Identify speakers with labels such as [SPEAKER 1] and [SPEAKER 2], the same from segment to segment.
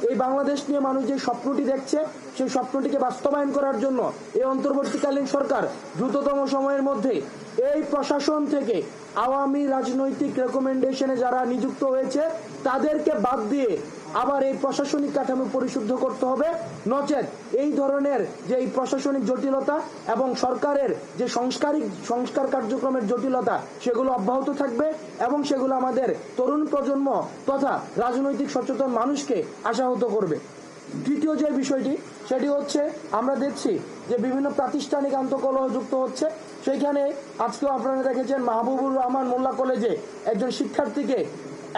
[SPEAKER 1] এই বাংলাদেশ নিয়ে মানুষ যে স্বপ্নটি দেখছে সেই স্বপ্নটিকে বাস্তবায়ন করার জন্য এই অন্তর্বর্তীকালীন সরকার দ্রুততম সময়ের মধ্যে এই প্রশাসন থেকে আওয়ামী রাজনৈতিক রেকমেন্ডেশনে যারা নিযুক্ত হয়েছে তাদেরকে বাদ দিয়ে আবার এই প্রশাসনিক কাঠামো পরিশুদ্ধ করতে হবে, নচেত এই ধরনের যে এই প্রশাসনিক জটিলতা এবং সরকারের যে সংস্কার কার্যক্রমের জটিলতা সেগুলো অব্যাহত থাকবে এবং সেগুলো আমাদের তরুণ প্রজন্ম তথা রাজনৈতিক সচেতন মানুষকে আশাহত করবে। তৃতীয় যে বিষয়টি সেটি হচ্ছে আমরা দেখছি যে বিভিন্ন প্রাতিষ্ঠানিক আন্তঃকলহ যুক্ত হচ্ছে। সেইখানে আজকেও আপনারা দেখেছেন মাহবুবুর রহমান মোল্লা কলেজে একজন শিক্ষার্থীকে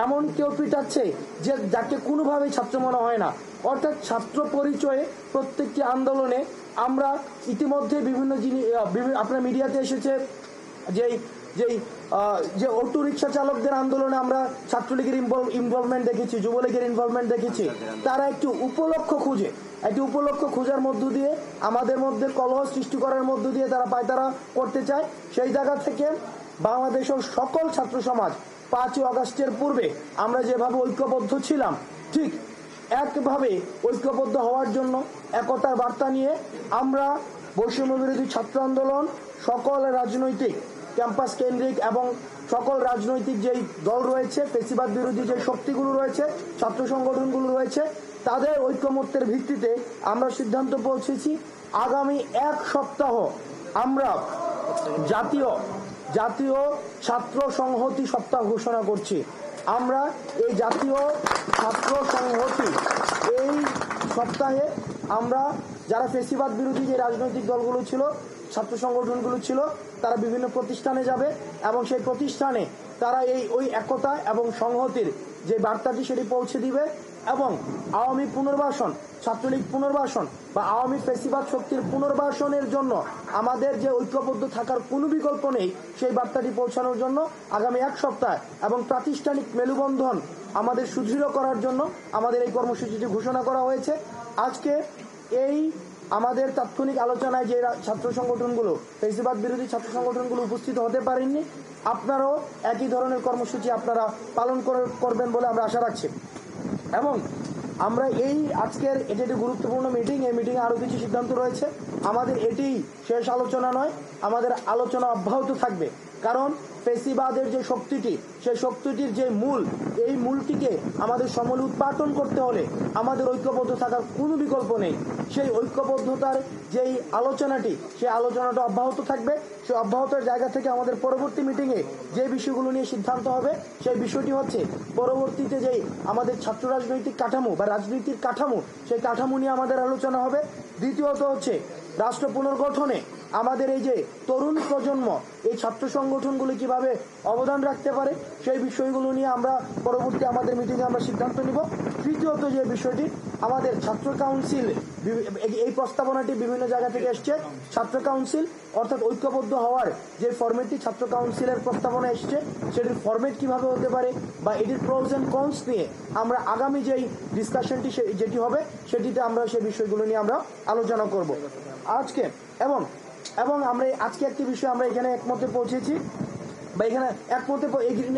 [SPEAKER 1] এমন কেউ পিটাচ্ছে যে যাকে কোনোভাবেই ছাত্র মনে হয় না। অর্থাৎ ছাত্র পরিচয়ে প্রত্যেকটি আন্দোলনে আমরা ইতিমধ্যে বিভিন্ন জিনিস আপনার মিডিয়াতে এসেছে যে অটো রিক্সা চালকদের আন্দোলনে আমরা ছাত্রলীগের ইনভলভমেন্ট দেখেছি, যুবলীগের ইনভলভমেন্ট দেখেছি। তারা একটি উপলক্ষ খোঁজার মধ্য দিয়ে আমাদের মধ্যে কলহ সৃষ্টি করার মধ্য দিয়ে তারা পায়তারা করতে চায়। সেই জায়গা থেকে বাংলাদেশের সকল ছাত্র সমাজ 5ই আগস্টের পূর্বে আমরা যেভাবে ঐক্যবদ্ধ ছিলাম ঠিক একভাবে ঐক্যবদ্ধ হওয়ার জন্য একতার বার্তা নিয়ে আমরা বৈষম্য বিরোধী ছাত্র আন্দোলন সকল রাজনৈতিক ক্যাম্পাস কেন্দ্রিক এবং সকল রাজনৈতিক যেই দল রয়েছে, ফেসিবাদ বিরোধী যে শক্তিগুলো রয়েছে, ছাত্র সংগঠনগুলো রয়েছে, তাদের ঐক্যমত্যের ভিত্তিতে আমরা সিদ্ধান্ত পৌঁছেছি আগামী 1 সপ্তাহ আমরা জাতীয় ছাত্র সংহতি সপ্তাহ ঘোষণা করছি। আমরা এই জাতীয় ছাত্র সংহতি এই সপ্তাহে আমরা যারা ফেসিবাদ বিরোধী যে রাজনৈতিক দলগুলো ছিল, ছাত্র সংগঠনগুলো ছিল, তারা বিভিন্ন প্রতিষ্ঠানে যাবে এবং সেই প্রতিষ্ঠানে তারা ওই একতা এবং সংহতির যে বার্তাটি সেটি পৌঁছে দিবে এবং আওয়ামী পুনর্বাসন, ছাত্রলীগ পুনর্বাসন বা আওয়ামী ফেসিবাদ শক্তির পুনর্বাসনের জন্য আমাদের যে ঐক্যবদ্ধ থাকার কোনো বিকল্প নেই সেই বার্তাটি পৌঁছানোর জন্য আগামী 1 সপ্তাহ এবং প্রাতিষ্ঠানিক মেলবন্ধন আমাদের সুদৃঢ় করার জন্য আমাদের এই কর্মসূচিটি ঘোষণা করা হয়েছে। আজকে এই আমাদের তাৎক্ষণিক আলোচনায় যে ছাত্র সংগঠনগুলো, ফেসিবাদ বিরোধী ছাত্র সংগঠনগুলো উপস্থিত হতে পারেননি, আপনারাও একই ধরনের কর্মসূচি আপনারা পালন করবেন বলে আমরা আশা রাখছি। এবং আমরা আজকের এটি একটি গুরুত্বপূর্ণ মিটিং, এই মিটিংয়ে আরও কিছু সিদ্ধান্ত রয়েছে। আমাদের এটি শেষ আলোচনা নয়, আমাদের আলোচনা অব্যাহত থাকবে। কারণ ফেসিবাদের যে শক্তিটি, সেই শক্তিটির যে এই মূলটিকে আমাদের সমূলে উৎপাদন করতে হলে আমাদের ঐক্যবদ্ধ থাকার কোনো বিকল্প নেই। সেই ঐক্যবদ্ধতার যেই আলোচনাটি, সেই আলোচনাটা অব্যাহত থাকবে। সেই অব্যাহতের জায়গা থেকে আমাদের পরবর্তী মিটিংয়ে যে বিষয়গুলো নিয়ে সিদ্ধান্ত হবে সেই বিষয়টি হচ্ছে পরবর্তীতে যেই আমাদের ছাত্র রাজনৈতিক কাঠামো বা রাজনীতির কাঠামো, সেই কাঠামো নিয়ে আমাদের আলোচনা হবে। দ্বিতীয়ত হচ্ছে রাষ্ট্র পুনর্গঠনে আমাদের এই যে তরুণ প্রজন্ম, এই ছাত্র সংগঠনগুলি কিভাবে অবদান রাখতে পারে সেই বিষয়গুলো নিয়ে আমরা পরবর্তী আমাদের মিটিংয়ে আমরা সিদ্ধান্ত নিব। তৃতীয়ত যে বিষয়টি আমাদের ছাত্র কাউন্সিল, এই প্রস্তাবনাটি বিভিন্ন জায়গা থেকে এসছে। ছাত্র কাউন্সিল অর্থাৎ ঐক্যবদ্ধ হওয়ার যে ফরম্যাটটি ছাত্র কাউন্সিলের প্রস্তাবনা এসছে, সেটির ফরম্যাট কিভাবে হতে পারে বা এটির প্রোজ এন্ড কনস নিয়ে আমরা আগামী যেই ডিসকাশনটি যেটি হবে সেটিতে আমরা সেই বিষয়গুলো নিয়ে আমরা আলোচনা করব আজকে। এবং আমরা আজকে একটি বিষয় আমরা এখানে একমতে পৌঁছেছি বা এখানে একমতে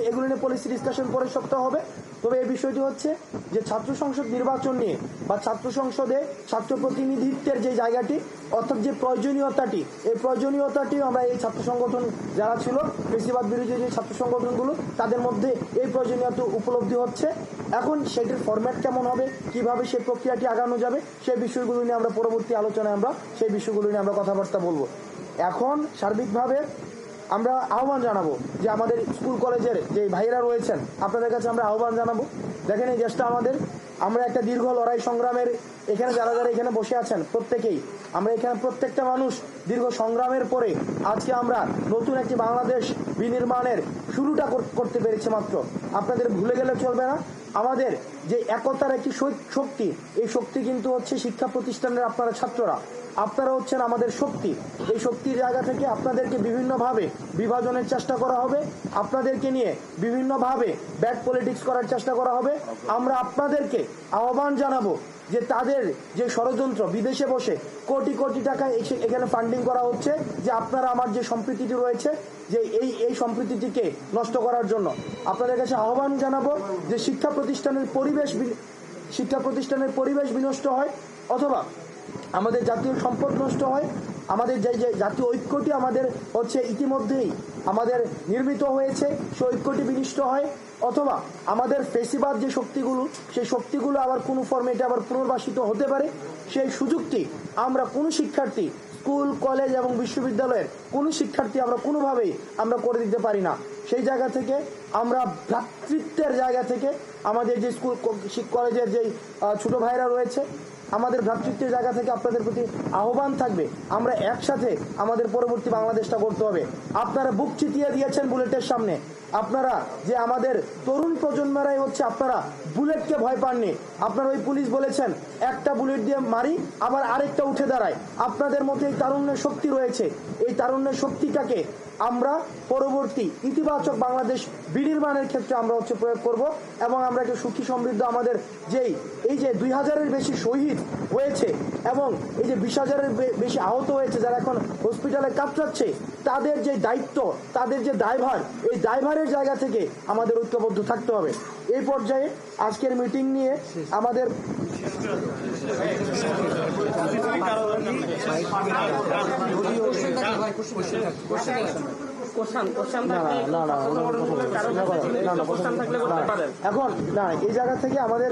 [SPEAKER 1] এগুলো নিয়ে পলিসি ডিসকাশন পরের সপ্তাহ হবে। তবে এই বিষয়টি হচ্ছে যে ছাত্র সংসদ নির্বাচন নিয়ে বা ছাত্র সংসদে ছাত্র প্রতিনিধিত্বের যে জায়গাটি অর্থাৎ যে প্রয়োজনীয়তাটি, এই প্রয়োজনীয়তাটি আমরা এই ছাত্র সংগঠন যারা ছিল, ফেসিবাদ বিরোধী যে ছাত্র সংগঠনগুলো, তাদের মধ্যে এই প্রয়োজনীয়তা উপলব্ধি হচ্ছে। এখন সেটির ফরম্যাট কেমন হবে, কিভাবে সেই প্রক্রিয়াটি আগানো যাবে, সেই বিষয়গুলো নিয়ে আমরা পরবর্তী আলোচনায় সেই বিষয়গুলো নিয়ে আমরা কথাবার্তা বলবো। এখন সার্বিকভাবে আমরা আহ্বান জানাবো যে আমাদের স্কুল কলেজের যে ভাইয়েরা রয়েছেন, আপনাদের কাছে আমরা আহ্বান জানাবো, দেখেন এই দেশটা আমরা একটা দীর্ঘ লড়াই সংগ্রামের, এখানে যারা এখানে বসে আছেন প্রত্যেকেই আমরা এখানে প্রত্যেকটা মানুষ দীর্ঘ সংগ্রামের পরে আজকে আমরা নতুন একটি বাংলাদেশ বিনির্মাণের শুরুটা করতে পেরেছি মাত্র। আপনাদের ভুলে গেলে চলবে না, আমাদের যে একতার একটি শক্তি, এই শক্তি কিন্তু হচ্ছে শিক্ষা প্রতিষ্ঠানের আপনারা ছাত্ররা, আপনারা হচ্ছেন আমাদের শক্তি। এই শক্তির জায়গা থেকে আপনাদেরকে বিভিন্নভাবে বিভাজনের চেষ্টা করা হবে, আপনাদেরকে নিয়ে বিভিন্নভাবে ব্যাড পলিটিক্স করার চেষ্টা করা হবে। আমরা আপনাদেরকে আহ্বান জানাবো যে তাদের যে ষড়যন্ত্র, বিদেশে বসে কোটি কোটি টাকা এখানে ফান্ডিং করা হচ্ছে, যে আপনারা আমার যে সম্প্রীতিটি রয়েছে, যে এই সম্প্রীতিটিকে নষ্ট করার জন্য আপনাদের কাছে আহ্বান জানাবো যে শিক্ষা প্রতিষ্ঠানের পরিবেশ শিক্ষা প্রতিষ্ঠানের পরিবেশ বিনষ্ট হয়, অথবা আমাদের জাতীয় সম্পদ নষ্ট হয়, আমাদের যে জাতীয় ঐক্যটি আমাদের ইতিমধ্যেই আমাদের নির্মিত হয়েছে সেই ঐক্যটি বিনষ্ট হয়, অথবা আমাদের ফেসিবাদ যে শক্তিগুলো সেই শক্তিগুলো আবার কোনো ফর্মে এটা আবার পুনর্বাসিত হতে পারে, সেই সুযোগটি আমরা কোনো শিক্ষার্থী, স্কুল, কলেজ এবং বিশ্ববিদ্যালয়ের কোনো শিক্ষার্থী আমরা কোনোভাবেই আমরা করে দিতে পারি না। সেই জায়গা থেকে আমরা ভ্রাতৃত্বের জায়গা থেকে আমাদের যে স্কুল কলেজের যেই ছোট ভাইরা রয়েছে, আমাদের ভ্রাতৃত্বের জায়গা থেকে আপনাদের প্রতি আহ্বান থাকবে, আমরা একসাথে আমাদের পরবর্তী বাংলাদেশটা করতে হবে। আপনারা বুক চিতিয়ে দিয়েছেন বুলেটের সামনে, আপনারা যে আমাদের তরুণ প্রজন্মেরাই আপনারা বুলেটকে ভয় পাননি। আপনারা ওই পুলিশ বলেছেন একটা বুলেট দিয়ে মারি, আবার আরেকটা উঠে দাঁড়ায়। আপনাদের মধ্যে এই তারুণ্যের শক্তি রয়েছে, এই তারুণ্যের শক্তিটাকে আমরা পরবর্তী ইতিবাচক বাংলাদেশ বিনির্মাণের ক্ষেত্রে আমরা প্রয়োগ করব, এবং আমরা একটা সুখী সমৃদ্ধ আমাদের এই যে 2000-এর বেশি শহীদ হয়েছে এবং এই যে 20,000-এর বেশি আহত হয়েছে, যারা এখন হসপিটালে কাতরাচ্ছে, তাদের যে দায়িত্ব, তাদের যে দায়ভার, এই দায়ভারের জায়গা থেকে আমাদের ঐক্যবদ্ধ থাকতে হবে। এই পর্যায়ে আজকের মিটিং নিয়ে আমাদের এখন না এই জায়গা থেকে আমাদের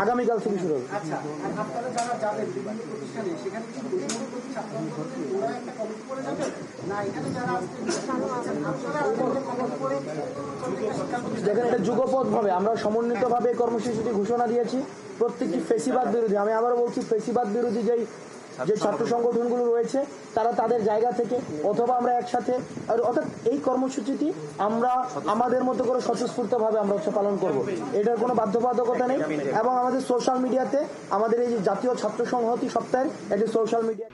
[SPEAKER 1] আগামীকাল থেকে শুরু হবে। দেখেন, এটা যুগপৎ ভাবে আমরা সমন্বিত ভাবে কর্মসূচিটি ঘোষণা দিয়েছি। প্রত্যেকটি ফেসিবাদ বিরোধী, আমি আবারও বলছি, ফেসিবাদ বিরোধী যে ছাত্র সংগঠনগুলো রয়েছে তারা তাদের জায়গা থেকে, অথবা আমরা একসাথে, অর্থাৎ এই কর্মসূচিটি আমরা আমাদের মতো করে স্বতঃস্ফূর্ত ভাবে আমরা পালন করব। এটার কোনো বাধ্যবাধকতা নেই। এবং আমাদের সোশ্যাল মিডিয়াতে আমাদের এই যে জাতীয় ছাত্র সংহতি সপ্তাহের একটি সোশ্যাল মিডিয়া